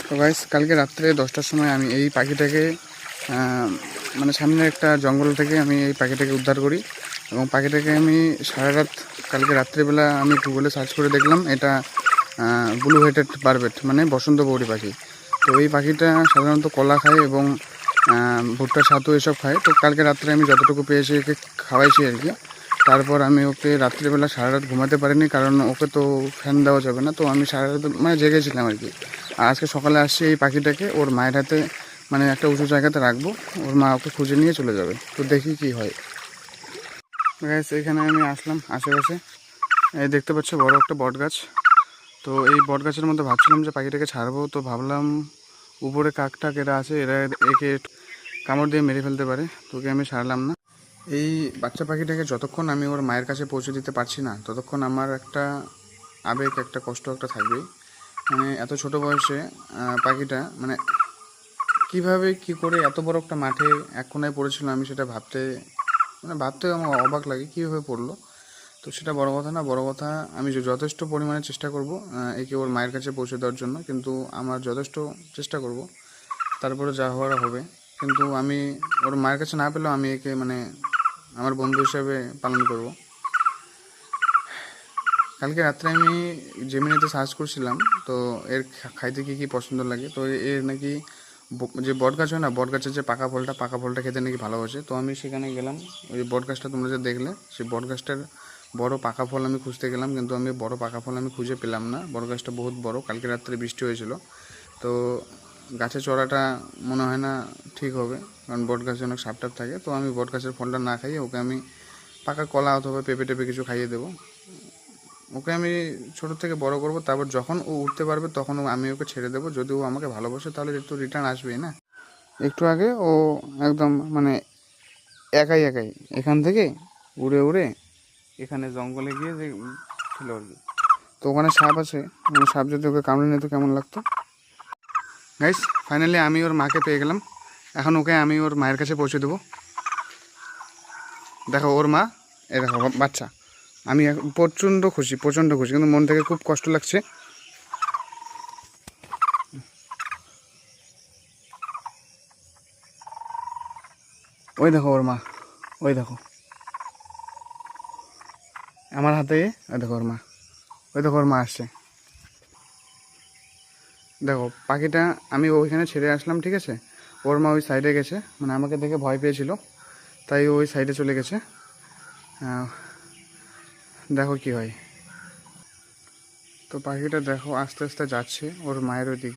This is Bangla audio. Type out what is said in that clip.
তো গাইস কালকে রাত্রে 10টার সময় আমি এই পাখিটাকে মানে সামনে একটা জঙ্গল থেকে আমি এই পাখিটাকে উদ্ধার করি এবং পাখিটাকে আমি সারা রাত কালকে রাত্রিবেলা আমি গুগলে সার্চ করে দেখলাম এটা ব্লু হেডেড বারবেট মানে বসন্ত বৌরি পাখি। তো এই পাখিটা সাধারণত কলা খায় এবং ভুট্টা ছাতু এসব খায়। তো কালকে রাত্রে আমি যতটুকু পেয়েছি একে খাওয়াইছি আর কি। তারপর আমি ওকে রাত্রিবেলা সারা রাত ঘুমাতে পারিনি, কারণ ওকে তো ফ্যান দেওয়া যাবে না। তো আমি সারা রাত মানে জেগেছিলাম আর কি। আর আজকে সকালে আসছি এই পাখিটাকে ওর মায়ের হাতে মানে একটা উঁচু জায়গাতে রাখবো, ওর মা ওকে খুঁজে নিয়ে চলে যাবে। তো দেখি কি হয়। গাইস এখানে আমি আসলাম আশেপাশে, এই দেখতে পাচ্ছ বড় একটা বট গাছ। তো এই বট গাছের মধ্যে ভাবছিলাম যে পাখিটাকে ছাড়বো, তো ভাবলাম উপরে কাক টাক এরা আছে, এরা একে কামড় দিয়ে মেরে ফেলতে পারে। তোকে আমি ছাড়লাম না। এই বাচ্চা পাখিটাকে যতক্ষণ আমি ওর মায়ের কাছে পৌঁছে দিতে পারছি না, ততক্ষণ আমার একটা আবেগ, একটা কষ্ট একটা থাকবেই। মানে এত ছোট বয়সে পাখিটা মানে কিভাবে কি করে এত বড় একটা মাঠে এক কোনায় পড়েছিল, আমি সেটা ভাবতে আমার অবাক লাগে কীভাবে পড়লো। তো সেটা বড় কথা না, বড় কথা আমি যথেষ্ট পরিমাণে চেষ্টা করব একে ওর মায়ের কাছে পৌঁছে দেওয়ার জন্য, কিন্তু আমার যথেষ্ট চেষ্টা করব, তারপরে যা হওয়ার হবে। কিন্তু আমি ওর মায়ের কাছে না পেলেও আমি একে মানে আমার বন্ধু হিসাবে পালন করব। কালকে রাত্রে আমি জেমিনিতে সার্চ করছিলাম, তো এর খাইতে কী কী পছন্দ লাগে। তো এর নাকি যে বট গাছ হয় না, বট গাছের যে পাকা ফলটা খেতে নাকি ভালোবাসে। তো আমি সেখানে গেলাম, ওই বট গাছটা তোমরা যে দেখলে, সেই বট গাছটার বড় পাকা ফল আমি খুঁজতে গেলাম, কিন্তু আমি বড় পাকা ফল আমি খুঁজে পেলাম না। বট গাছটা বহুত বড়, কালকে রাত্রে বৃষ্টি হয়েছিল। তো গাছে চড়াটা মনে হয় না ঠিক হবে, কারণ বট গাছে অনেক সাপ টাপ থাকে। তো আমি বট গাছের ফলটা না খাইয়ে ওকে আমি পাকা কলা অথবা পেঁপে টেপে কিছু খাইয়ে দেবো। ওকে আমি ছোটো থেকে বড় করব, তারপর যখন ও উঠতে পারবে তখন আমি ওকে ছেড়ে দেবো। যদি ও আমাকে ভালোবাসে তাহলে একটু রিটার্ন আসবেই না। একটু আগে ও একদম মানে একাই এখান থেকে উড়ে উড়ে এখানে জঙ্গলে গিয়ে যে ছিল আর কি। তো ওখানে সাপ আছে, মানে সাপ যদি ওকে কামড়ে নিত কেমন লাগতো। গাইস ফাইনালি আমি ওর মাকে পেয়ে গেলাম। এখন ওকে আমি ওর মায়ের কাছে পৌঁছে দেবো। দেখো ওর মা, এ দেখো বাচ্চা। আমি প্রচণ্ড খুশি, কিন্তু মন থেকে খুব কষ্ট লাগছে। ওই দেখো ওর মা, ওই দেখো আমার হাতে, ওই দেখো ওর মা, ওই দেখো ওর মা আসছে। দেখো পাখিটা আমি ওইখানে ছেড়ে আসলাম, ঠিক আছে। ওর মা ওই সাইডে গেছে, মানে আমাকে দেখে ভয় পেয়েছিল, তাই ওই সাইডে চলে গেছে। দেখো কি হয়। তো পাখিটা দেখো আস্তে আস্তে যাচ্ছে ওর মায়ের ওই দিকে।